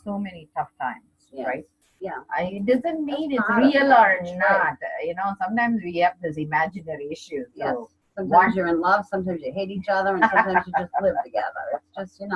so many tough times, Yes. right? Yeah. It doesn't mean it's part of real or marriage, right. not. You know, sometimes we have this imaginary issue. Yes. So Sometimes One- you're in love, sometimes you hate each other, and sometimes you just live together. It's just,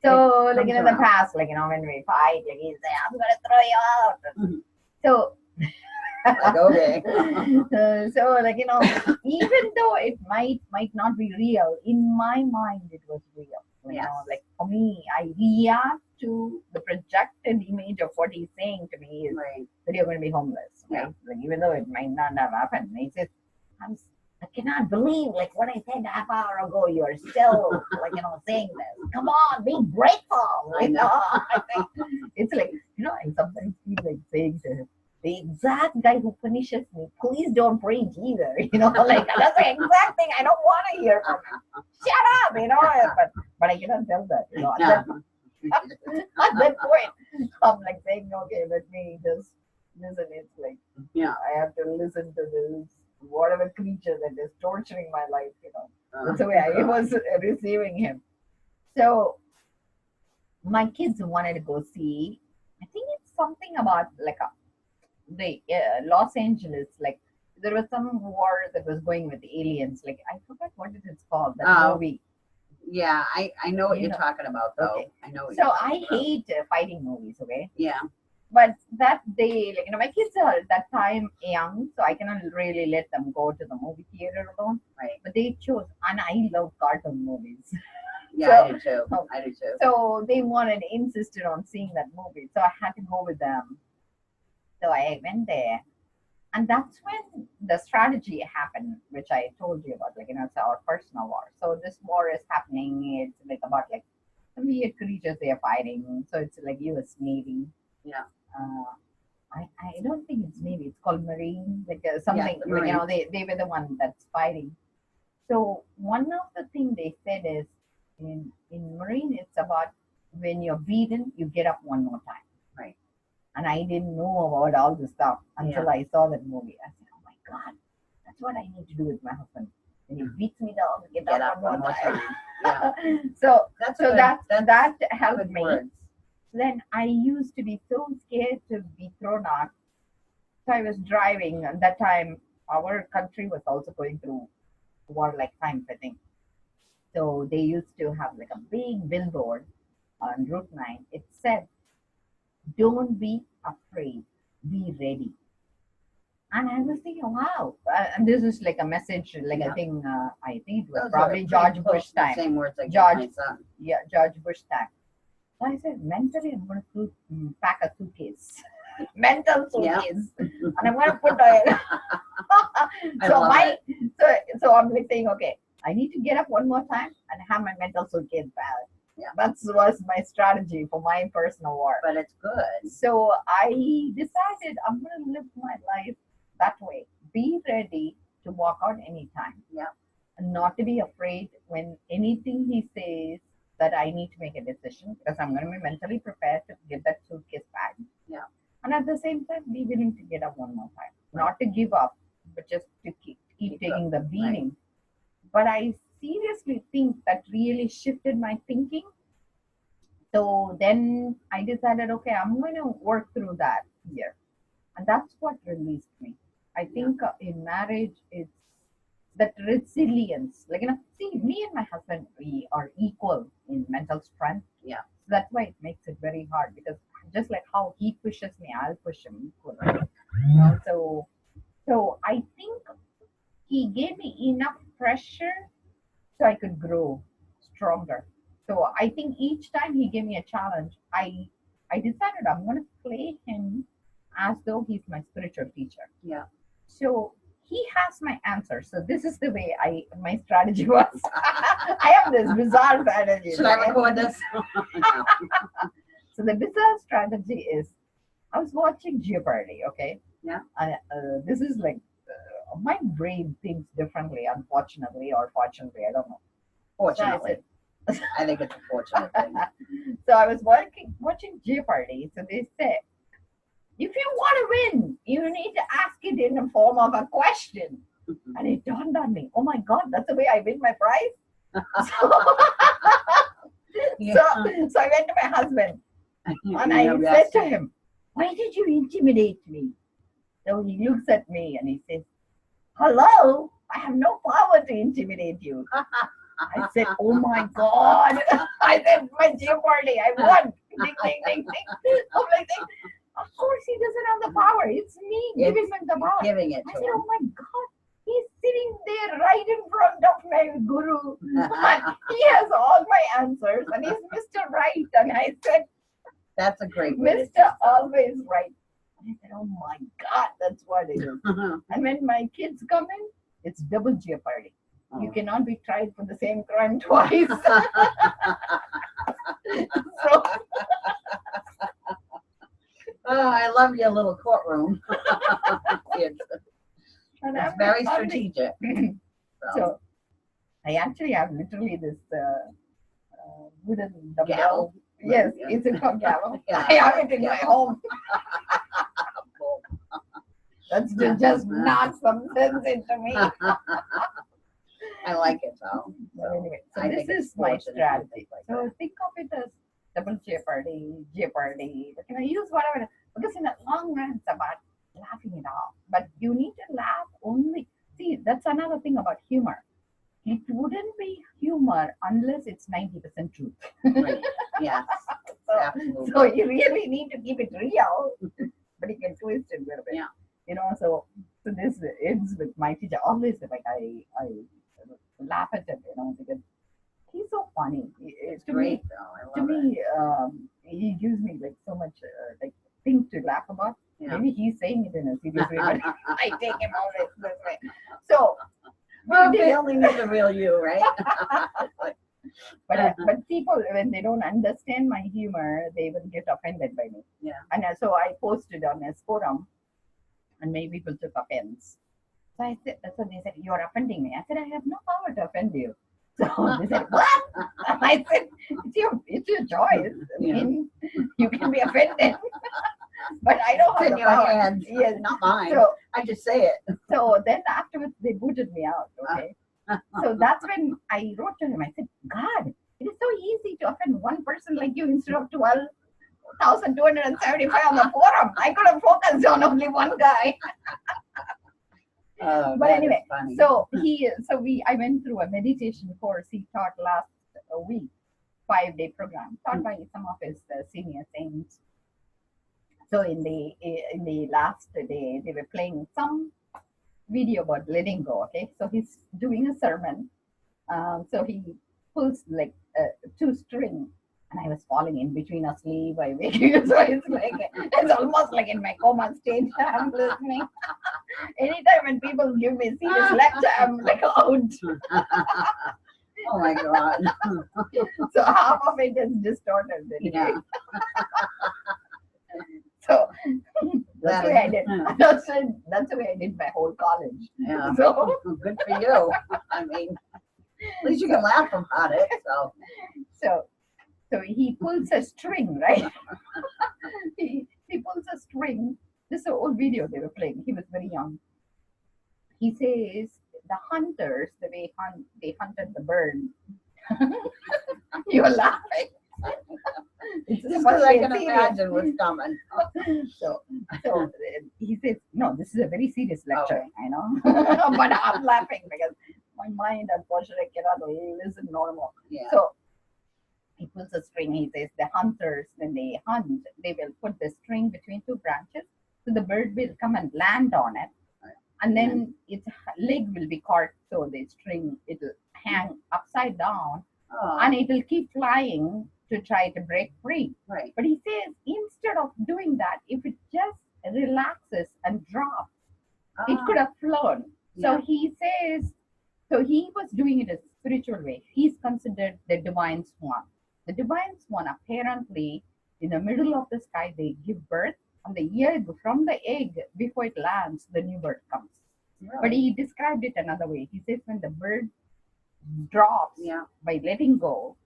So, It like in comes the around. past, like, when we fight, like he's like, I'm gonna throw you out. Mhm. So, Like, okay. so, like, even though it might not be real, in my mind it was real. Yes. Like for me, I react to the projected image of what he's saying to me is Right. that you're going to be homeless, right? Like even though it might not have happened, he says, I cannot believe like what I said half hour ago. You're still like saying this. Come on, be grateful. I know. I think it's like I sometimes feel like saying to him, the exact guy who punishes me, please don't preach either. Like that's the exact thing I don't want to hear from him. Shut up, but I cannot tell that. Yeah. At that point, I'm like saying, okay, let me just listen. It's like Yeah. I have to listen to this whatever creature that is torturing my life. That's the way I was receiving him. So my kids wanted to go see. I think it's something about like the Los Angeles, like there was some war that was going with aliens. Like I forgot what it is called. That Oh. movie. Yeah, I know what You you're know. talking about, though. Okay. I know what So you're I talking about. hate fighting movies. Okay. Yeah. But that day, like my kids are at that time young, so I cannot really let them go to the movie theater alone. Right. But they chose, and I love cartoon movies. Yeah, I do too. I do too. So they wanted, insisted on seeing that movie, so I had to go with them. So I went there, and that's when the strategy happened, which I told you about. Like it's our personal war. So this war is happening. It's like about like some weird creatures they are fighting. So it's like U.S. Navy. Yeah. I don't think it's Navy. It's called Marine. Like something. the Like, Marines. they were the one that's fighting. So one of the things they said is in Marine, it's about when you're beaten, you get up one more time. Right. And I didn't know about all this stuff until I saw that movie. I said, "Oh my God, that's what I need to do with my husband. When he beats me down, get up one more time." Yeah. So That's that helped good me. words. Then I used to be so scared to be thrown out. So I was driving, and that time our country was also going through warlike times, I think. So they used to have like a big billboard on Route 9. It said, "Don't be afraid, be ready." And I was thinking, wow, and this is like a message, like Yeah. I think it was Those probably are George pretty Bush close to the time. Same words like George- my son. Yeah, George Bush time. So I said, mentally, I'm going to pack a suitcase, mental Yeah. suitcase, and I'm going to put a. I so love my so I'm like saying, okay, I need to get up one more time and have my mental suitcase bag. Yeah. That was my strategy for my personal war. But it's good. So I decided I'm going to live my life that way. Be ready to walk out anytime. Yeah. And not to be afraid when anything he says that I need to make a decision because I'm going to be mentally prepared to get that suitcase back. Yeah. And at the same time, be willing to get up one more time. Not to give up, but just to keep taking the beating. But I seriously think that really shifted my thinking. So then I decided, okay, I'm going to work through that here. And that's what released me. I think in marriage, it's that resilience. Like, see, me and my husband, we are equal in mental strength. Yeah. So that's why it makes it very hard because just like how he pushes me, I'll push him equally. So I think he gave me enough pressure so I could grow stronger. So I think each time he gave me a challenge, I decided I'm going to play him as though he's my spiritual teacher. Yeah. So he has my answer. So this is the way my strategy was. I have this bizarre strategy. Should I record this? So the bizarre strategy is, I was watching Jeopardy. Okay. Yeah. This is like my brain thinks differently, unfortunately or fortunately, I don't know. Fortunately. I think it's a fortunate thing. So I was watching Jeopardy. So they say, if you want to win, you need to ask it in the form of a question. And it dawned on me, oh my God, that's the way I win my prize. So I went to my husband. And I said to him, why did you intimidate me? So he looks at me and he says, hello, I have no power to intimidate you. I said, oh my God. I said, my Jeopardy, I won. Ding, ding, ding, ding. I'm like, of course he doesn't have the power. It's me giving him the power. Giving it I to said, him. oh my God. He's sitting there right in front of my guru. And he has all my answers. And he's Mr. Right. And I said, That's a great way to Mr. Always Right. And I said, oh my God, that's what it is. And when my kids come in, it's double jeopardy. You cannot be tried for the same crime twice. So, Oh, I love your little courtroom. It's and it's I'm very like, strategic. so I actually have literally this wooden dumbbell. Gavel. Yes, Yeah. it's a gavel. Yeah. I have it in my Yeah. home. That's to just Yeah. knock some sense into me. I like it though. But anyway, so I this think it's is my fortunate you strategy. think like So think of it as double jeopardy, but can I use whatever? Because in the long run, it's about laughing it off. But you need to laugh only. See, that's another thing about humor. It wouldn't be humor unless it's 90% truth. Right. Yes, So, absolutely. so you really need to keep it real, but you can twist it a little bit. Yeah. You know, so this ends with my teacher. Always like I laugh at him, you know, because he's so funny. It's To great me, though. I to love it. me, he gives me like so much like things to laugh about. Yeah. Maybe he's saying it in a serious way, but I take him always this way. So, Well, we they did- only need the real you, right? but people when they don't understand my humor, they will get offended by me. Yeah. And so I posted on this forum, and many people took offense. So I said, so they said, "You are offending me." I said, "I have no power to offend you." So they said, "What?" I said, "It's your choice. I mean, you can be offended, but I don't It's have in the your power." hands, Yes. not mine. So I just say it. so then afterwards they booted me out. Okay. So that's when I wrote to him. I said, "God, it is so easy to offend one person like you instead of 12,275 on the forum. I could have focused on only one guy." Oh, But that is anyway, funny. I went through a meditation course he taught last week, 5-day program taught by some of his senior saints. So in the last day, they were playing some video about letting go. Okay, so he's doing a sermon. So he pulls like 2 string, and I was falling in between asleep. I wake, so it's almost like in my coma state. I'm listening. Anytime when people give me serious lecture, I'm like out. Oh my God. So half of it is distorted. Anyway. Yeah. So that's That the way I is- did. That's the way I did my whole college. Yeah. So Good for you. I mean, at least you can laugh about it. so he pulls a string, right? he pulls a string. This is an old video they were playing. He was very young. He says the hunters, the way they hunted the bird. You're laughing. It's Just supposed because to I be a can serious- imagine what's coming. So he says, no, this is a very serious lecture, Okay. I know. But I'm laughing because my mind, unfortunately, cannot listen normal. Yeah. So he pulls a string. He says, the hunters, when they hunt, they will put the string between 2 branches. So the bird will come and land on it. Right. And then its leg will be caught. So the string, it will hang upside down Oh, and it will keep flying to try to break free. right. But he says instead of doing that, if it just relaxes and drops, it could have flown. Yeah. So he says, so he was doing it a spiritual way. He's considered the divine swan. The divine swan, apparently, in the middle of the sky, they give birth, and the egg, from the egg, before it lands, the new bird comes. But Really? he described it another way. He says when the bird drops Yeah. by letting go,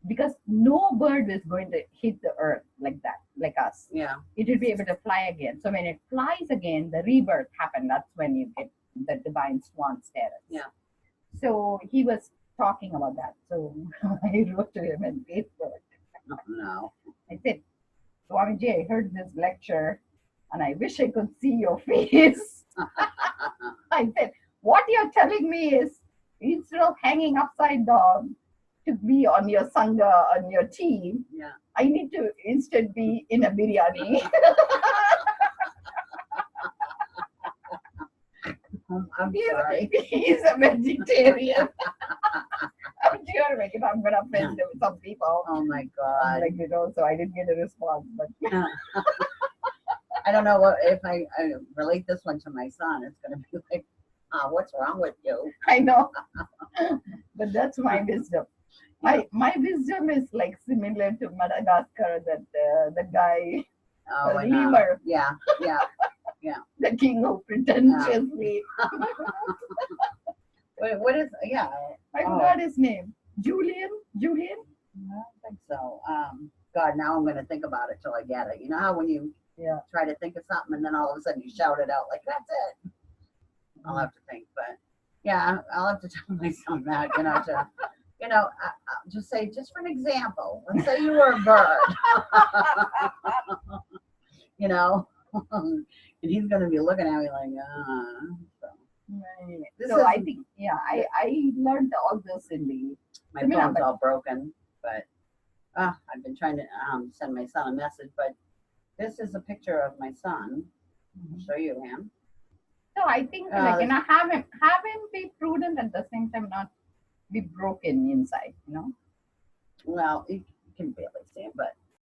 because no bird is going to hit the earth like that, like us. Yeah. It will be able to fly again. So when it flies again, the rebirth happens. That's when you get the divine swan status. Yeah. So he was talking about that. So I wrote to him on Facebook. Oh, no. I said, Swamiji, I heard this lecture and I wish I could see your face. I said, what you're telling me is instead of hanging upside down to be on your sangha, on your team, Yeah. I need to instead be in a biryani. I'm sorry. He's a vegetarian. I'm sure like, if I'm going to offend some people. Oh my I'm God. like, so I didn't get a response. But I don't know if I relate this one to my son. It's going to be like, what's wrong with you? I know. But that's my wisdom. My wisdom is like similar to Madagascar, that the guy, Oh, and, lemur, yeah. the king who pretentiously, What is, yeah. I forgot his name. Julian? I don't think so. God, now I'm going to think about it till I get it. You know how when you try to think of something and then all of a sudden you shout it out like, that's it. I'll have to think, but yeah, I'll have to tell my son that, just say, just for an example, let's say you were a bird, and he's going to be looking at me like, so. Right. So I think, I learned all this in the. My phone's all broken, but I've been trying to send my son a message, but this is a picture of my son. I'll show you him. So I think have him be prudent at the same time, not be broken inside, Well, you can barely see him, but